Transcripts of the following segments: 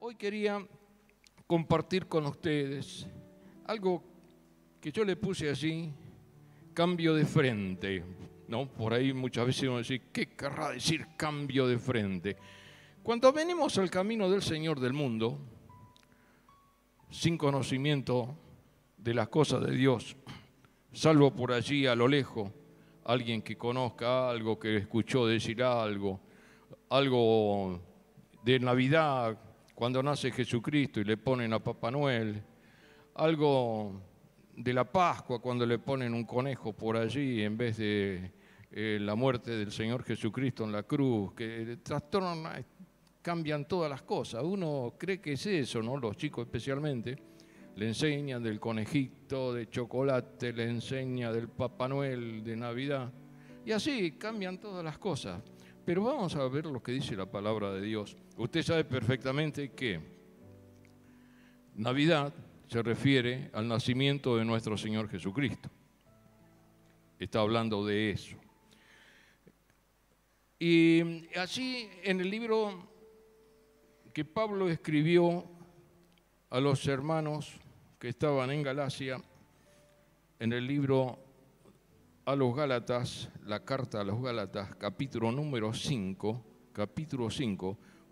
Hoy quería compartir con ustedes algo que yo le puse así, cambio de frente, ¿no? Por ahí muchas veces uno dice, ¿qué querrá decir cambio de frente? Cuando venimos al camino del Señor del mundo, sin conocimiento de las cosas de Dios, salvo por allí a lo lejos, alguien que conozca algo, que escuchó decir algo de Navidad, cuando nace Jesucristo y le ponen a Papá Noel, algo de la Pascua, cuando le ponen un conejo por allí en vez de la muerte del Señor Jesucristo en la cruz, que trastornan, cambian todas las cosas. Uno cree que es eso, ¿no? Los chicos especialmente le enseñan del conejito de chocolate, le enseñan del Papá Noel de Navidad, y así cambian todas las cosas. Pero vamos a ver lo que dice la palabra de Dios. Usted sabe perfectamente que Navidad se refiere al nacimiento de nuestro Señor Jesucristo. Está hablando de eso. Y así en el libro que Pablo escribió a los hermanos que estaban en Galacia, en el libro a los Gálatas, la carta a los Gálatas, capítulo número 5,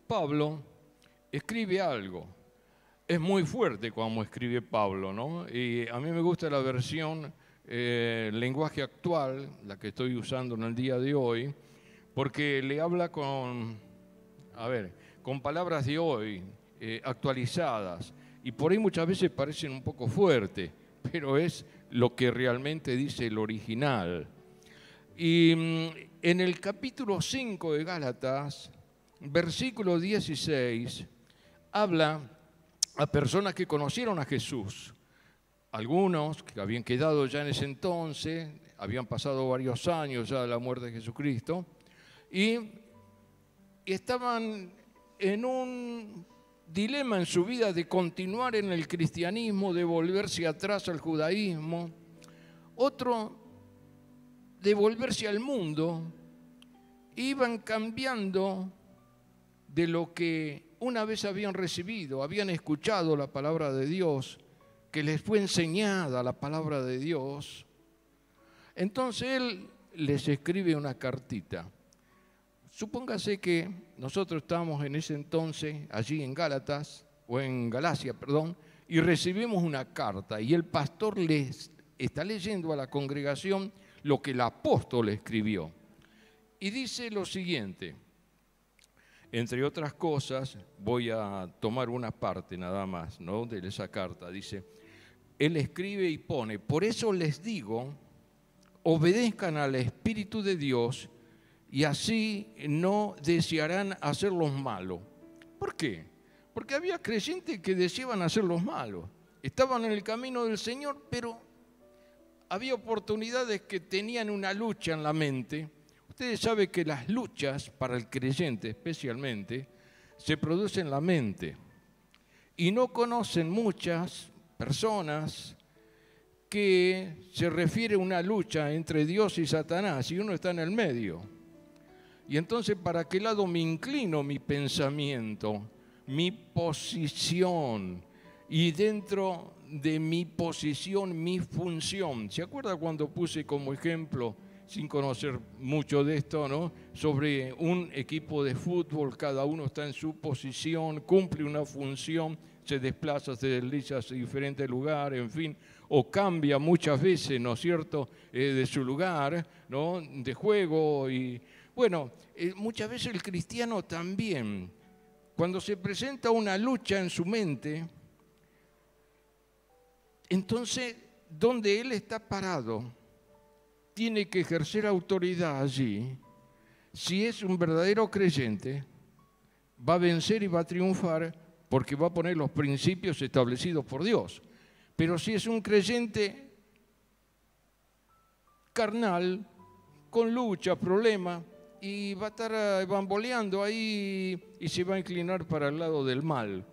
Pablo escribe algo. Es muy fuerte como escribe Pablo, ¿no? Y a mí me gusta la versión lenguaje actual, la que estoy usando en el día de hoy, porque le habla con palabras de hoy, actualizadas, y por ahí muchas veces parecen un poco fuertes, pero es lo que realmente dice el original. Y en el capítulo 5 de Gálatas, versículo 16, habla a personas que conocieron a Jesús. Algunos que habían quedado ya en ese entonces, habían pasado varios años ya de la muerte de Jesucristo, y estaban en un dilema en su vida de continuar en el cristianismo, de volverse atrás al judaísmo, otro de volverse al mundo. Iban cambiando de lo que una vez habían recibido, habían escuchado la palabra de Dios, que les fue enseñada la palabra de Dios. Entonces él les escribe una cartita. Supóngase que nosotros estábamos en ese entonces allí en Gálatas, o en Galacia, perdón, y recibimos una carta y el pastor les está leyendo a la congregación lo que el apóstol escribió. Y dice lo siguiente, entre otras cosas, voy a tomar una parte nada más, ¿no?, de esa carta. Dice, él escribe y pone, por eso les digo, obedezcan al Espíritu de Dios y así no desearán hacer los malos. ¿Por qué? Porque había creyentes que deseaban hacer los malos. Estaban en el camino del Señor, pero había oportunidades que tenían una lucha en la mente. Ustedes saben que las luchas, para el creyente especialmente, se producen en la mente. Y no conocen muchas personas que se refiere a una lucha entre Dios y Satanás, y uno está en el medio. Y entonces, ¿para qué lado me inclino mi pensamiento, mi posición? Y dentro de mi posición, mi función. ¿Se acuerda cuando puse como ejemplo, sin conocer mucho de esto, ¿no?, sobre un equipo de fútbol? Cada uno está en su posición, cumple una función, se desplaza, se desliza a diferentes lugares, en fin, o cambia muchas veces, ¿no es cierto?, de su lugar, ¿no?, de juego. Y bueno, muchas veces el cristiano también, cuando se presenta una lucha en su mente, entonces, donde él está parado, tiene que ejercer autoridad allí. Si es un verdadero creyente, va a vencer y va a triunfar porque va a poner los principios establecidos por Dios. Pero si es un creyente carnal, con lucha, problemas, y va a estar bamboleando ahí y se va a inclinar para el lado del mal,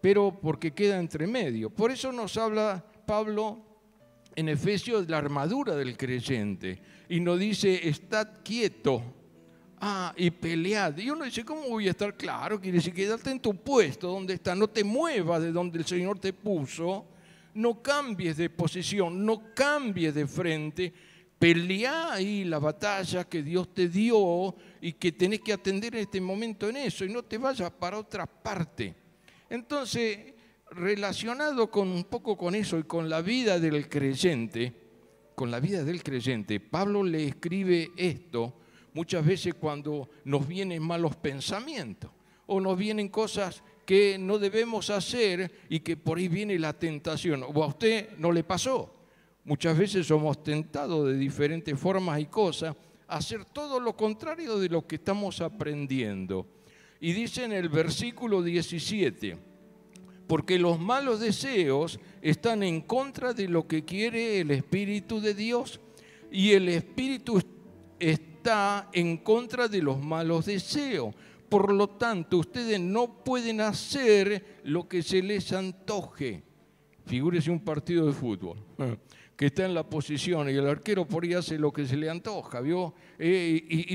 pero porque queda entre medio. Por eso nos habla Pablo en Efesios de la armadura del creyente y nos dice, estad quieto y pelead. Y uno dice, ¿cómo voy a estar? Claro, quiere decir, quédate en tu puesto donde está, no te muevas de donde el Señor te puso, no cambies de posición, no cambies de frente, pelea ahí la batalla que Dios te dio y que tenés que atender en este momento en eso y no te vayas para otra parte. Entonces, relacionado con un poco con eso y con la vida del creyente, Pablo le escribe esto muchas veces cuando nos vienen malos pensamientos o nos vienen cosas que no debemos hacer y que por ahí viene la tentación. O a usted no le pasó. Muchas veces somos tentados de diferentes formas y cosas a hacer todo lo contrario de lo que estamos aprendiendo. Y dice en el versículo 17, porque los malos deseos están en contra de lo que quiere el Espíritu de Dios y el Espíritu está en contra de los malos deseos. Por lo tanto, ustedes no pueden hacer lo que se les antoje. Figúrese un partido de fútbol que está en la posición y el arquero por ahí hace lo que se le antoja, ¿vio? Y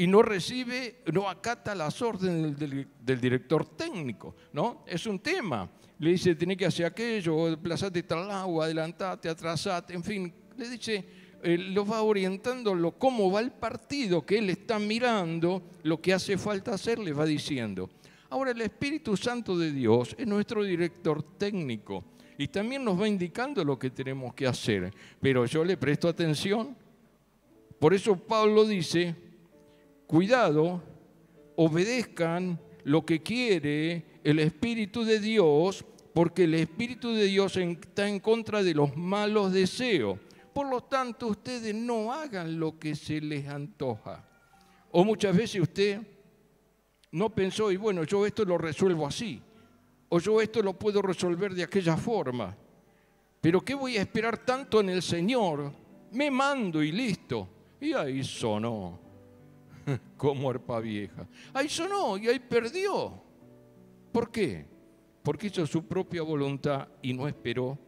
no recibe, no acata las órdenes del director técnico, ¿no? Es un tema. Le dice, tenés que hacer aquello, desplazate tal lado, adelantate, atrasate, en fin, le dice, lo va orientando cómo va el partido que él está mirando, lo que hace falta hacer, le va diciendo. Ahora, el Espíritu Santo de Dios es nuestro director técnico y también nos va indicando lo que tenemos que hacer, pero yo le presto atención. Por eso Pablo dice, cuidado, obedezcan lo que quiere el Espíritu de Dios, porque el Espíritu de Dios está en contra de los malos deseos. Por lo tanto, ustedes no hagan lo que se les antoja. O muchas veces usted no pensó, y bueno, yo esto lo resuelvo así, o yo esto lo puedo resolver de aquella forma. Pero ¿qué voy a esperar tanto en el Señor? Me mando y listo. Y ahí sonó, como arpa vieja. Ahí sonó y ahí perdió. ¿Por qué? Porque hizo su propia voluntad y no esperó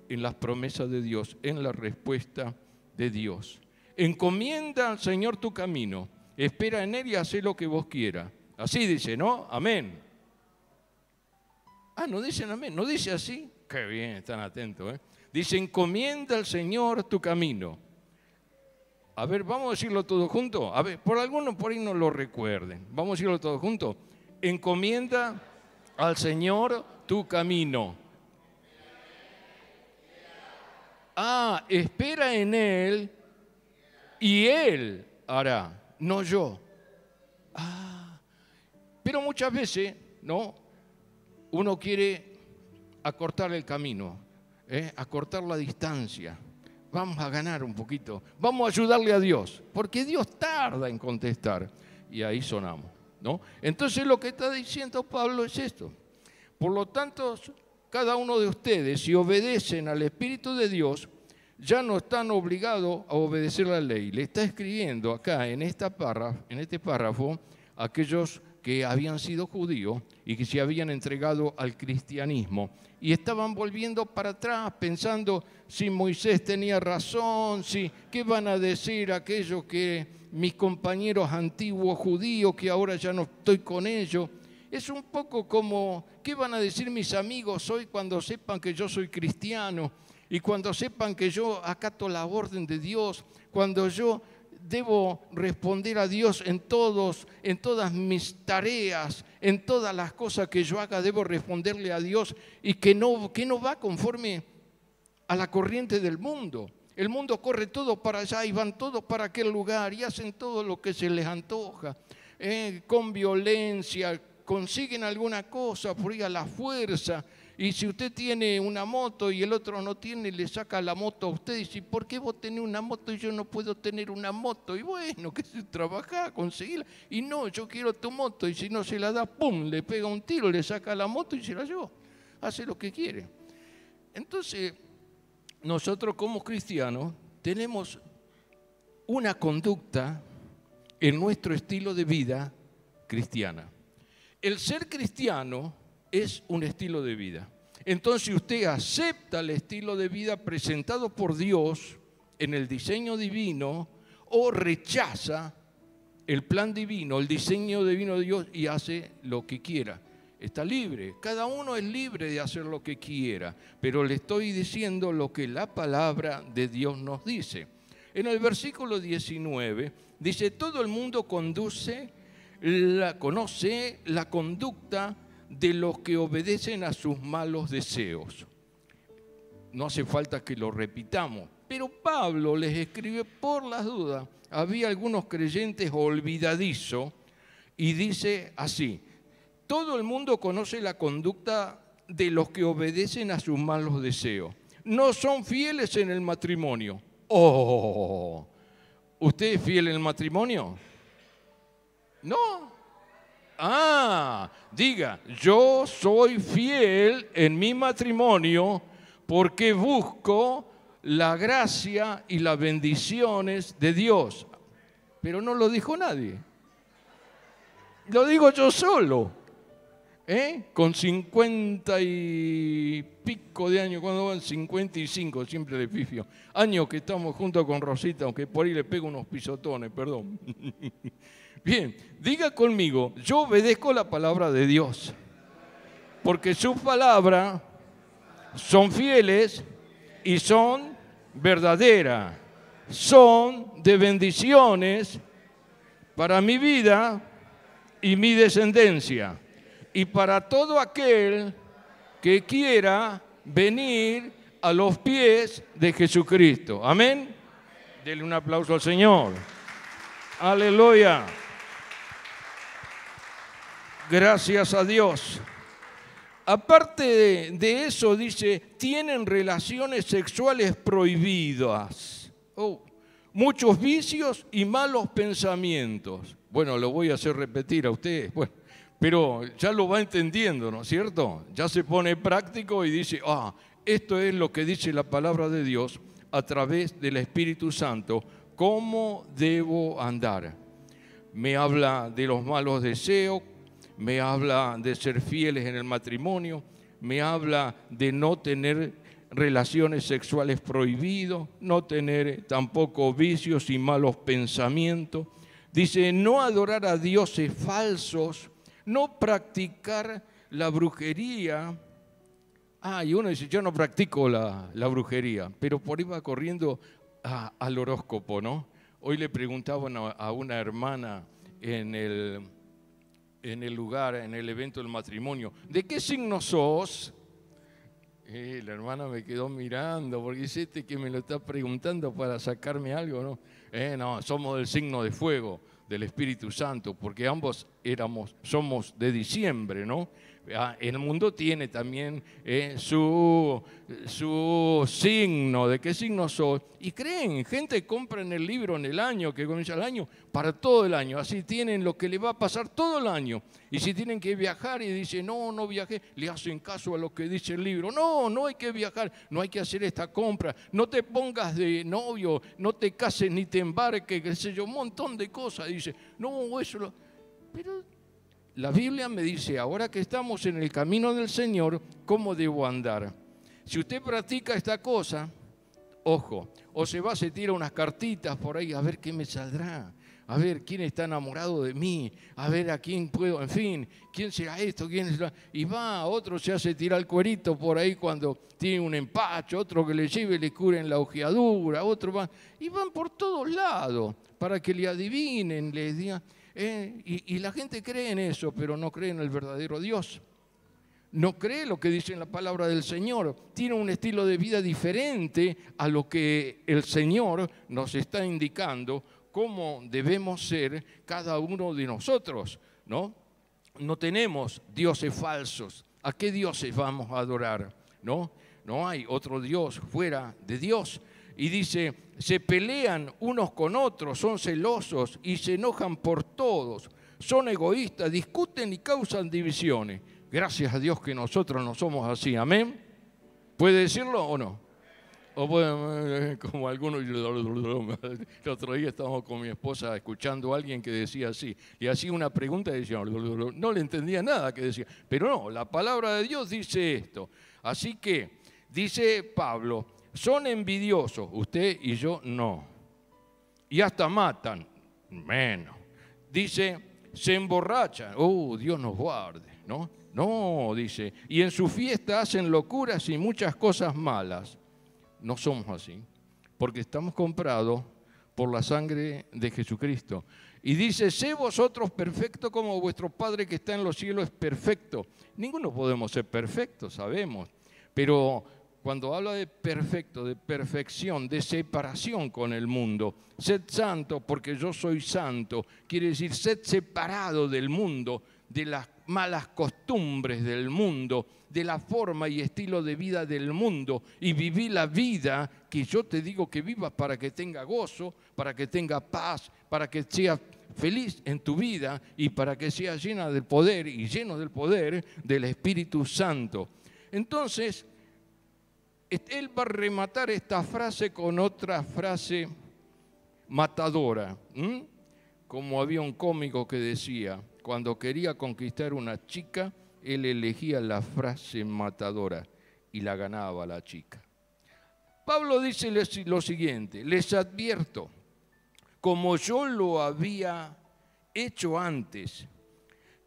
en las promesas de Dios, en la respuesta de Dios. Encomienda al Señor tu camino, espera en Él y haz lo que vos quieras. Así dice, ¿no? Amén. No dicen amén, ¿no dice así? Qué bien, están atentos, ¿eh? Dice, encomienda al Señor tu camino. A ver, vamos a decirlo todos juntos. A ver, por algunos por ahí no lo recuerden. Vamos a decirlo todos juntos. Encomienda al Señor tu camino. Espera en Él y Él hará, no yo. Pero muchas veces, ¿no? Uno quiere acortar el camino, acortar la distancia. Vamos a ganar un poquito, vamos a ayudarle a Dios, porque Dios tarda en contestar. Y ahí sonamos, ¿no? Entonces lo que está diciendo Pablo es esto. Por lo tanto, cada uno de ustedes, si obedecen al Espíritu de Dios, ya no están obligados a obedecer la ley. Le está escribiendo acá en este párrafo aquellos que habían sido judíos y que se habían entregado al cristianismo y estaban volviendo para atrás pensando si Moisés tenía razón, qué van a decir aquellos que mis compañeros antiguos judíos que ahora ya no estoy con ellos. Es un poco como, ¿qué van a decir mis amigos hoy cuando sepan que yo soy cristiano y cuando sepan que yo acato la orden de Dios, cuando yo debo responder a Dios en todas mis tareas, en todas las cosas que yo haga, debo responderle a Dios y que no va conforme a la corriente del mundo? El mundo corre todo para allá y van todos para aquel lugar y hacen todo lo que se les antoja, con violencia, consiguen alguna cosa por ahí a la fuerza. Y si usted tiene una moto y el otro no tiene, le saca la moto a usted y dice, ¿por qué vos tenés una moto y yo no puedo tener una moto? Y bueno, que se trabaja, conseguirla. Y no, yo quiero tu moto y si no se la da, ¡pum!, le pega un tiro, le saca la moto y se la lleva. Hace lo que quiere. Entonces, nosotros como cristianos tenemos una conducta en nuestro estilo de vida cristiana. El ser cristiano es un estilo de vida. Entonces usted acepta el estilo de vida presentado por Dios en el diseño divino o rechaza el plan divino, el diseño divino de Dios y hace lo que quiera. Está libre, cada uno es libre de hacer lo que quiera, pero le estoy diciendo lo que la palabra de Dios nos dice. En el versículo 19 dice, todo el mundo conoce la conducta de los que obedecen a sus malos deseos. No hace falta que lo repitamos, pero Pablo les escribe por las dudas. Había algunos creyentes olvidadizos y dice así, todo el mundo conoce la conducta de los que obedecen a sus malos deseos. No son fieles en el matrimonio. Oh, ¿usted es fiel en el matrimonio? No. Ah, diga, yo soy fiel en mi matrimonio porque busco la gracia y las bendiciones de Dios. Pero no lo dijo nadie. Lo digo yo solo. Con 50 y pico de años, cuando van 55, siempre le pifio. Años que estamos juntos con Rosita, aunque por ahí le pego unos pisotones, perdón. Bien, diga conmigo, yo obedezco la palabra de Dios, porque sus palabras son fieles y son verdaderas, son de bendiciones para mi vida y mi descendencia, y para todo aquel que quiera venir a los pies de Jesucristo. Amén. Denle un aplauso al Señor. Aleluya. Gracias a Dios. Aparte de eso, dice, tienen relaciones sexuales prohibidas. Muchos vicios y malos pensamientos. Bueno, lo voy a hacer repetir a ustedes. Bueno, pero ya lo va entendiendo, ¿no es cierto? Ya se pone práctico y dice, esto es lo que dice la palabra de Dios a través del Espíritu Santo. ¿Cómo debo andar? Me habla de los malos deseos, me habla de ser fieles en el matrimonio, me habla de no tener relaciones sexuales prohibidos, no tener tampoco vicios y malos pensamientos. Dice, no adorar a dioses falsos, no practicar la brujería. Y uno dice, yo no practico la brujería, pero por ahí va corriendo al horóscopo, ¿no? Hoy le preguntaban a una hermana en el lugar, en el evento del matrimonio, ¿de qué signo sos? La hermana me quedó mirando, porque dice, este que me lo está preguntando para sacarme algo, ¿no? No, somos del signo de fuego, del Espíritu Santo, porque ambos somos de diciembre, ¿no? El mundo tiene también su signo, de qué signo sos, y creen, gente compra en el libro en el año, que comienza el año, para todo el año, así tienen lo que le va a pasar todo el año, y si tienen que viajar y dicen, no viajé, le hacen caso a lo que dice el libro, no hay que viajar, no hay que hacer esta compra, no te pongas de novio, no te cases ni te embarques, qué sé yo, un montón de cosas, dice, no, eso pero la Biblia me dice, ahora que estamos en el camino del Señor, ¿cómo debo andar? Si usted practica esta cosa, ojo, o se tira unas cartitas por ahí, a ver qué me saldrá, a ver quién está enamorado de mí, a ver a quién puedo, en fin, quién será esto, quién será. Y otro se hace tirar el cuerito por ahí cuando tiene un empacho, otro que le lleve y le curen la ojeadura, otro va, y van por todos lados para que le adivinen, les digan. Y la gente cree en eso, pero no cree en el verdadero Dios. No cree lo que dice en la palabra del Señor. Tiene un estilo de vida diferente a lo que el Señor nos está indicando, cómo debemos ser cada uno de nosotros, ¿no? No tenemos dioses falsos. ¿A qué dioses vamos a adorar? No hay otro Dios fuera de Dios. Y dice, se pelean unos con otros, son celosos y se enojan por todos, son egoístas, discuten y causan divisiones. Gracias a Dios que nosotros no somos así, amén. ¿Puede decirlo o no? O como algunos, el otro día estábamos con mi esposa escuchando a alguien que decía así, y hacía una pregunta y decía, no le entendía nada que decía, pero no, la palabra de Dios dice esto. Así que, dice Pablo, son envidiosos, usted y yo no. Y hasta matan, menos. Dice, se emborrachan. Oh, Dios nos guarde, ¿no? No, dice, y en su fiesta hacen locuras y muchas cosas malas. No somos así, porque estamos comprados por la sangre de Jesucristo. Y dice, sé vosotros perfectos como vuestro Padre que está en los cielos es perfecto. Ninguno podemos ser perfectos, sabemos, pero cuando habla de perfecto, de perfección, de separación con el mundo, sed santo porque yo soy santo, quiere decir sed separado del mundo, de las malas costumbres del mundo, de la forma y estilo de vida del mundo, y viví la vida que yo te digo que vivas para que tenga gozo, para que tenga paz, para que seas feliz en tu vida y para que seas llena del poder y lleno del poder del Espíritu Santo. Entonces, él va a rematar esta frase con otra frase matadora. Como había un cómico que decía, cuando quería conquistar una chica, él elegía la frase matadora y la ganaba la chica. Pablo dice lo siguiente, les advierto, como yo lo había hecho antes,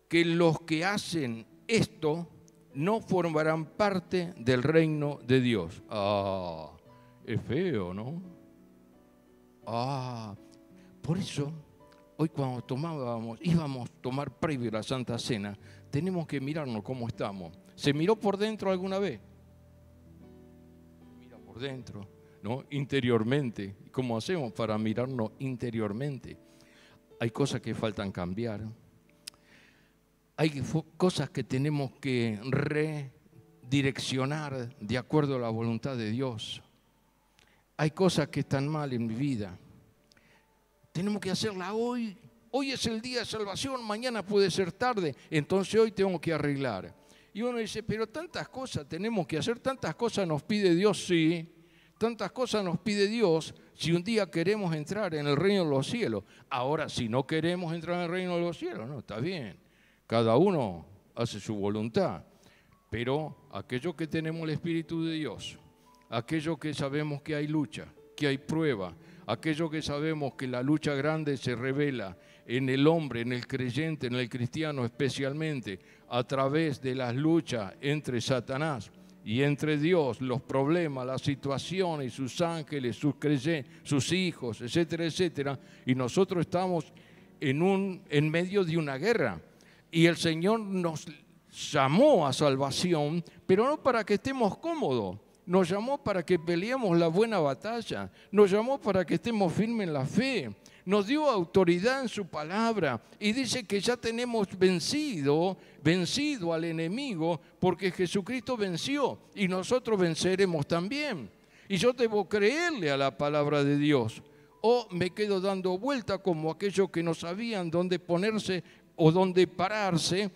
que los que hacen esto no formarán parte del reino de Dios. Ah, es feo, ¿no? Ah, por eso, hoy cuando íbamos a tomar previo a la Santa Cena, tenemos que mirarnos cómo estamos. ¿Se miró por dentro alguna vez? Mira por dentro, ¿no? Interiormente. ¿Cómo hacemos para mirarnos interiormente? Hay cosas que faltan cambiar. Hay cosas que tenemos que redireccionar de acuerdo a la voluntad de Dios. Hay cosas que están mal en mi vida. Tenemos que hacerla hoy. Hoy es el día de salvación, mañana puede ser tarde, entonces hoy tengo que arreglar. Y uno dice, pero tantas cosas tenemos que hacer, tantas cosas nos pide Dios, sí. Tantas cosas nos pide Dios si un día queremos entrar en el reino de los cielos. Ahora, si no queremos entrar en el reino de los cielos, no, está bien. Cada uno hace su voluntad. Pero aquellos que tenemos el Espíritu de Dios, aquellos que sabemos que hay lucha, que hay prueba, aquellos que sabemos que la lucha grande se revela en el hombre, en el creyente, en el cristiano especialmente, a través de las luchas entre Satanás y entre Dios, los problemas, las situaciones, sus ángeles, sus hijos, etcétera, etcétera, y nosotros estamos en medio de una guerra. Y el Señor nos llamó a salvación, pero no para que estemos cómodos. Nos llamó para que peleemos la buena batalla. Nos llamó para que estemos firmes en la fe. Nos dio autoridad en su palabra y dice que ya tenemos vencido al enemigo porque Jesucristo venció y nosotros venceremos también. Y yo debo creerle a la palabra de Dios. O me quedo dando vuelta como aquellos que no sabían dónde ponerse o dónde pararse.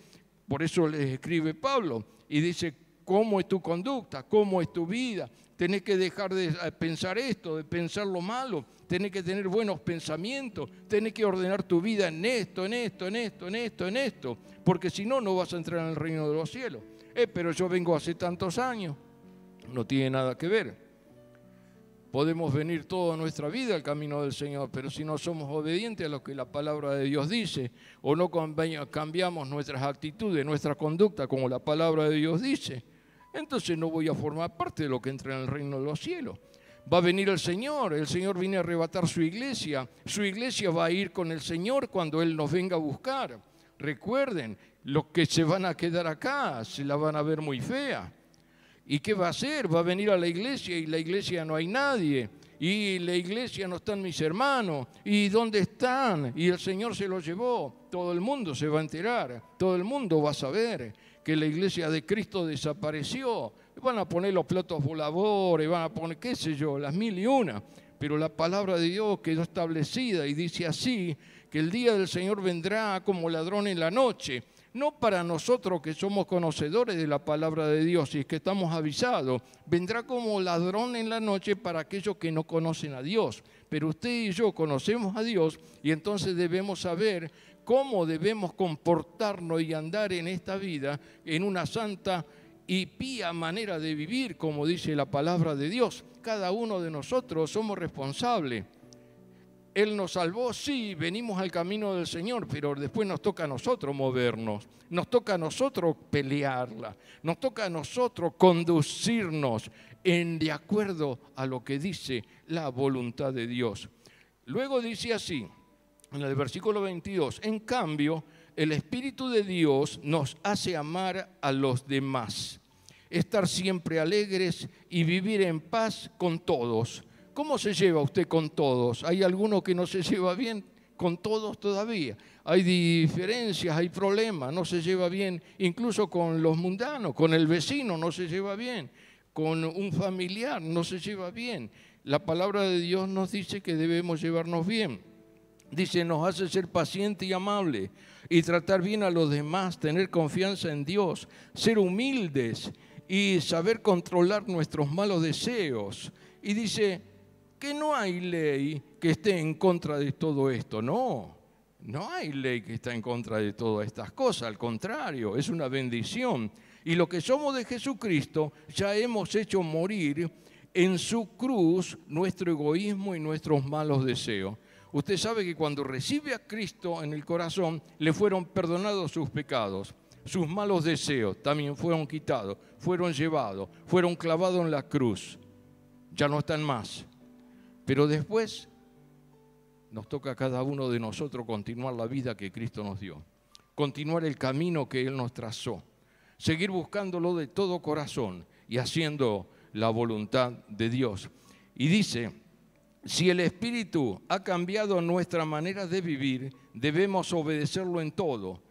Por eso les escribe Pablo y dice, ¿cómo es tu conducta? ¿Cómo es tu vida? Tenés que dejar de pensar esto, de pensar lo malo. Tenés que tener buenos pensamientos. Tenés que ordenar tu vida en esto, en esto, en esto, en esto, en esto. Porque si no, no vas a entrar en el reino de los cielos. Pero yo vengo hace tantos años. No tiene nada que ver. Podemos venir toda nuestra vida al camino del Señor, pero si no somos obedientes a lo que la palabra de Dios dice, o no cambiamos nuestras actitudes, nuestra conducta como la palabra de Dios dice, entonces no voy a formar parte de lo que entra en el reino de los cielos. Va a venir el Señor viene a arrebatar su iglesia va a ir con el Señor cuando Él nos venga a buscar. Recuerden, los que se van a quedar acá se la van a ver muy fea. ¿Y qué va a hacer? Va a venir a la iglesia y la iglesia no hay nadie. Y la iglesia no están mis hermanos. ¿Y dónde están? Y el Señor se los llevó. Todo el mundo se va a enterar. Todo el mundo va a saber que la iglesia de Cristo desapareció. Van a poner los platos voladores, van a poner, qué sé yo, las 1001. Pero la palabra de Dios quedó establecida y dice así, que el día del Señor vendrá como ladrón en la noche. No para nosotros que somos conocedores de la palabra de Dios y que estamos avisados, vendrá como ladrón en la noche para aquellos que no conocen a Dios. Pero usted y yo conocemos a Dios y entonces debemos saber cómo debemos comportarnos y andar en esta vida en una santa y pía manera de vivir, como dice la palabra de Dios. Cada uno de nosotros somos responsables. Él nos salvó, sí, venimos al camino del Señor, pero después nos toca a nosotros movernos, nos toca a nosotros pelearla, nos toca a nosotros conducirnos de acuerdo a lo que dice la voluntad de Dios. Luego dice así, en el versículo 22, en cambio, el Espíritu de Dios nos hace amar a los demás, estar siempre alegres y vivir en paz con todos. ¿Cómo se lleva usted con todos? ¿Hay alguno que no se lleva bien con todos todavía? Hay diferencias, hay problemas, no se lleva bien incluso con los mundanos, con el vecino no se lleva bien, con un familiar no se lleva bien. La palabra de Dios nos dice que debemos llevarnos bien. Dice, nos hace ser paciente y amable y tratar bien a los demás, tener confianza en Dios, ser humildes y saber controlar nuestros malos deseos. Y dice que no hay ley que esté en contra de todo esto. No hay ley que está en contra de todas estas cosas. Al contrario, es una bendición. Y lo que somos de Jesucristo, ya hemos hecho morir en su cruz nuestro egoísmo y nuestros malos deseos. Usted sabe que cuando recibe a Cristo en el corazón, le fueron perdonados sus pecados. Sus malos deseos también fueron quitados, fueron llevados, fueron clavados en la cruz. Ya no están más. Pero después nos toca a cada uno de nosotros continuar la vida que Cristo nos dio. Continuar el camino que Él nos trazó. Seguir buscándolo de todo corazón y haciendo la voluntad de Dios. Y dice, si el Espíritu ha cambiado nuestra manera de vivir, debemos obedecerlo en todo.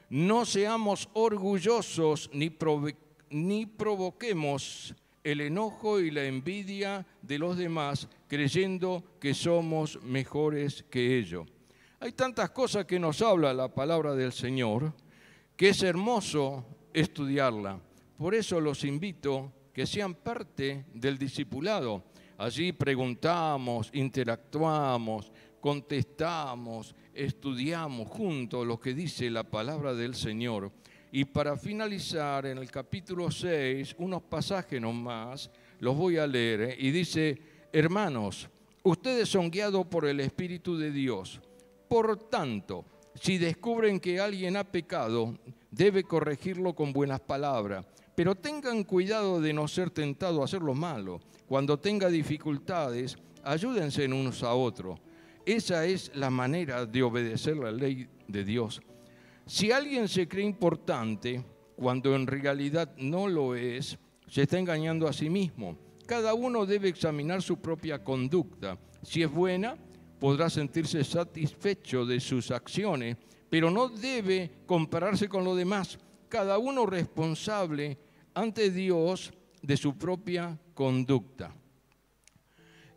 No seamos orgullosos ni provoquemos el enojo y la envidia de los demás, creyendo que somos mejores que ellos. Hay tantas cosas que nos habla la palabra del Señor, que es hermoso estudiarla. Por eso los invito que sean parte del discipulado. Allí preguntamos, interactuamos, contestamos, estudiamos juntos lo que dice la palabra del Señor. Y para finalizar, en el capítulo 6, unos pasajes nomás, los voy a leer, y dice, hermanos, ustedes son guiados por el Espíritu de Dios. Por tanto, si descubren que alguien ha pecado, debe corregirlo con buenas palabras. Pero tengan cuidado de no ser tentados a hacer lo malo. Cuando tenga dificultades, ayúdense unos a otros. Esa es la manera de obedecer la ley de Dios. Si alguien se cree importante, cuando en realidad no lo es, se está engañando a sí mismo. Cada uno debe examinar su propia conducta. Si es buena, podrá sentirse satisfecho de sus acciones, pero no debe compararse con los demás. Cada uno responsable ante Dios de su propia conducta.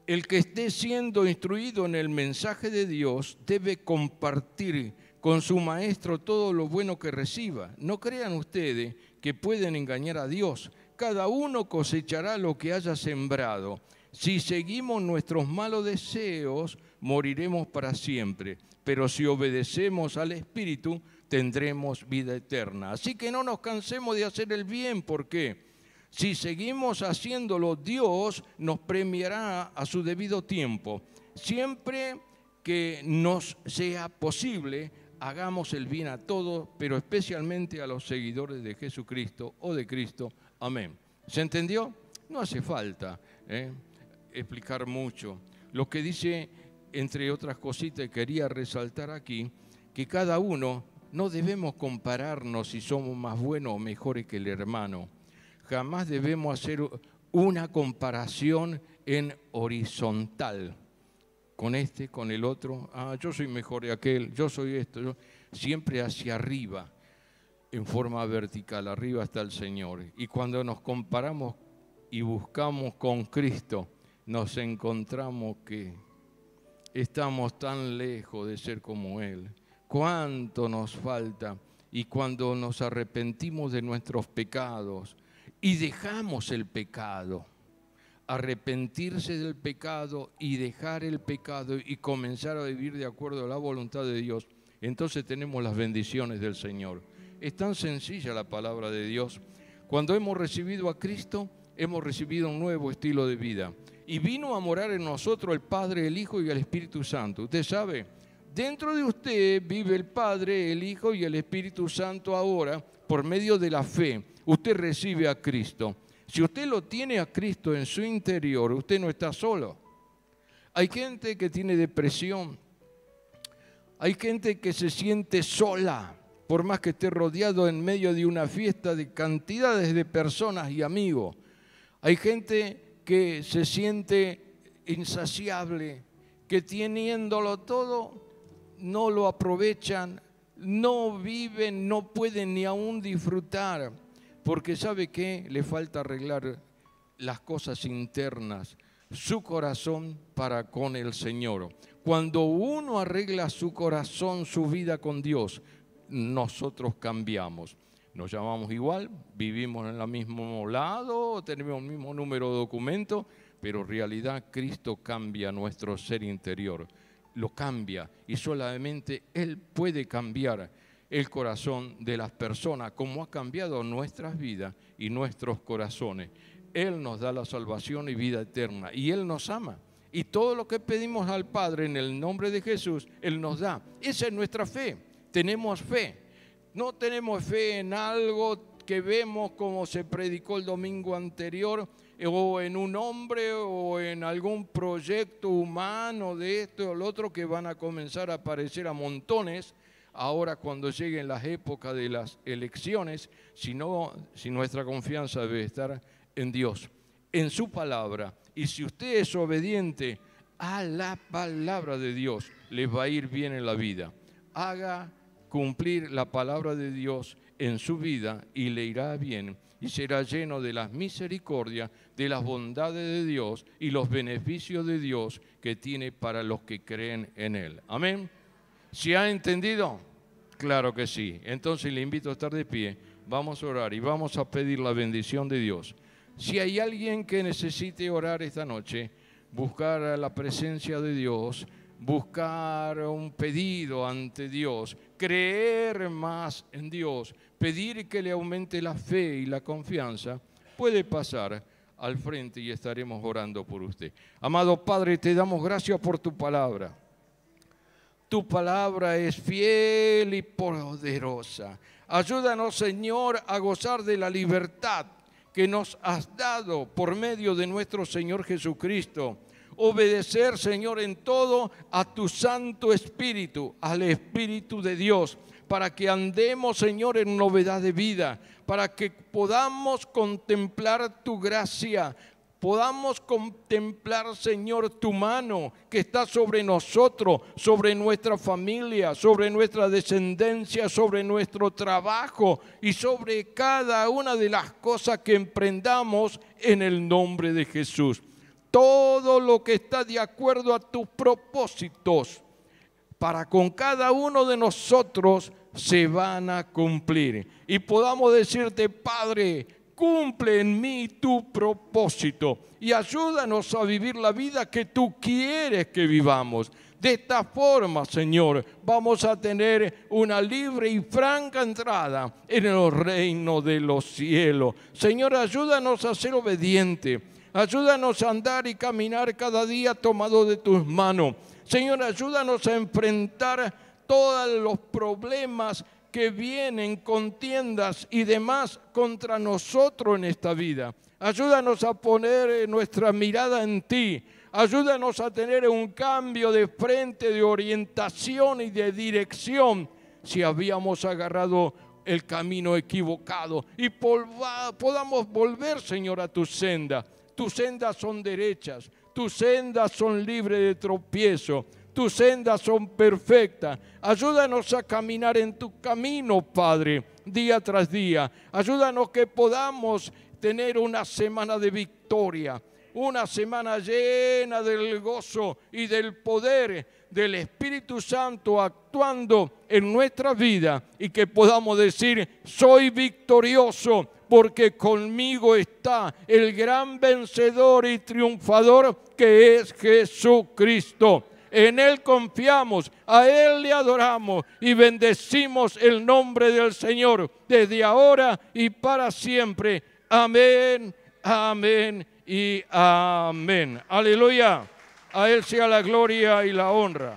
El que esté siendo instruido en el mensaje de Dios debe compartir con su maestro todo lo bueno que reciba. No crean ustedes que pueden engañar a Dios. Cada uno cosechará lo que haya sembrado. Si seguimos nuestros malos deseos, moriremos para siempre. Pero si obedecemos al Espíritu, tendremos vida eterna. Así que no nos cansemos de hacer el bien. ¿Por qué? Si seguimos haciéndolo, Dios nos premiará a su debido tiempo. Siempre que nos sea posible, hagamos el bien a todos, pero especialmente a los seguidores de Jesucristo o de Cristo. Amén. ¿Se entendió? No hace falta explicar mucho. Lo que dice, entre otras cositas, quería resaltar aquí, que cada uno no debemos compararnos si somos más buenos o mejores que el hermano. Jamás debemos hacer una comparación en horizontal. Con este, con el otro, yo soy mejor que aquel, yo soy esto, siempre hacia arriba, en forma vertical, arriba está el Señor. Y cuando nos comparamos y buscamos con Cristo, nos encontramos que estamos tan lejos de ser como Él. ¿Cuánto nos falta? Y cuando nos arrepentimos de nuestros pecados y dejamos el pecado, arrepentirse del pecado y dejar el pecado y comenzar a vivir de acuerdo a la voluntad de Dios, entonces tenemos las bendiciones del Señor. Es tan sencilla la palabra de Dios. Cuando hemos recibido a Cristo, hemos recibido un nuevo estilo de vida. y vino a morar en nosotros el Padre, el Hijo y el Espíritu Santo. Usted sabe, dentro de usted vive el Padre, el Hijo y el Espíritu Santo ahora por medio de la fe. Usted recibe a Cristo. Si usted lo tiene a Cristo en su interior, usted no está solo. Hay gente que tiene depresión. Hay gente que se siente sola, por más que esté rodeado en medio de una fiesta de cantidades de personas y amigos. Hay gente que se siente insaciable, que teniéndolo todo, no lo aprovechan, no viven, no pueden ni aún disfrutar, porque ¿sabe qué? Le falta arreglar las cosas internas, su corazón para con el Señor. Cuando uno arregla su corazón, su vida con Dios, nosotros cambiamos. Nos llamamos igual, vivimos en el mismo lado, tenemos el mismo número de documentos, pero en realidad Cristo cambia nuestro ser interior. Lo cambia y solamente Él puede cambiar el corazón de las personas, como ha cambiado nuestras vidas y nuestros corazones. Él nos da la salvación y vida eterna y Él nos ama. Y todo lo que pedimos al Padre en el nombre de Jesús, Él nos da. Esa es nuestra fe. Tenemos fe. No tenemos fe en algo que vemos como se predicó el domingo anterior, o en un hombre o en algún proyecto humano de esto o lo otro que van a comenzar a aparecer a montones ahora cuando lleguen las épocas de las elecciones, sino si nuestra confianza debe estar en Dios, en su palabra. Y si usted es obediente a la palabra de Dios, les va a ir bien en la vida. Haga cumplir la palabra de Dios en su vida y le irá bien y será lleno de las misericordias, de las bondades de Dios y los beneficios de Dios que tiene para los que creen en Él. Amén. ¿Se ha entendido? Claro que sí. Entonces le invito a estar de pie, vamos a orar y vamos a pedir la bendición de Dios. Si hay alguien que necesite orar esta noche, buscar la presencia de Dios, buscar un pedido ante Dios, creer más en Dios, pedir que le aumente la fe y la confianza, puede pasar al frente y estaremos orando por usted. Amado Padre, te damos gracias por tu palabra. Tu palabra es fiel y poderosa. Ayúdanos, Señor, a gozar de la libertad que nos has dado por medio de nuestro Señor Jesucristo. Obedecer, Señor, en todo a tu Santo Espíritu, al Espíritu de Dios, para que andemos, Señor, en novedad de vida, para que podamos contemplar tu gracia, podamos contemplar, Señor, tu mano que está sobre nosotros, sobre nuestra familia, sobre nuestra descendencia, sobre nuestro trabajo y sobre cada una de las cosas que emprendamos en el nombre de Jesús. Todo lo que está de acuerdo a tus propósitos para con cada uno de nosotros se van a cumplir. Y podamos decirte, Padre, cumple en mí tu propósito y ayúdanos a vivir la vida que tú quieres que vivamos. De esta forma, Señor, vamos a tener una libre y franca entrada en el reino de los cielos. Señor, ayúdanos a ser obedientes. Ayúdanos a andar y caminar cada día tomado de tus manos. Señor, ayúdanos a enfrentar todos los problemas que vienen, contiendas y demás contra nosotros en esta vida. Ayúdanos a poner nuestra mirada en ti. Ayúdanos a tener un cambio de frente, de orientación y de dirección si habíamos agarrado el camino equivocado y podamos volver, Señor, a tu senda. Tus sendas son derechas, tus sendas son libres de tropiezo, tus sendas son perfectas. Ayúdanos a caminar en tu camino, Padre, día tras día. Ayúdanos que podamos tener una semana de victoria, una semana llena del gozo y del poder del Espíritu Santo actuando en nuestra vida y que podamos decir, soy victorioso porque conmigo está el gran vencedor y triunfador que es Jesucristo. En Él confiamos, a Él le adoramos y bendecimos el nombre del Señor desde ahora y para siempre. Amén Amén y amén. Aleluya. A Él sea la gloria y la honra.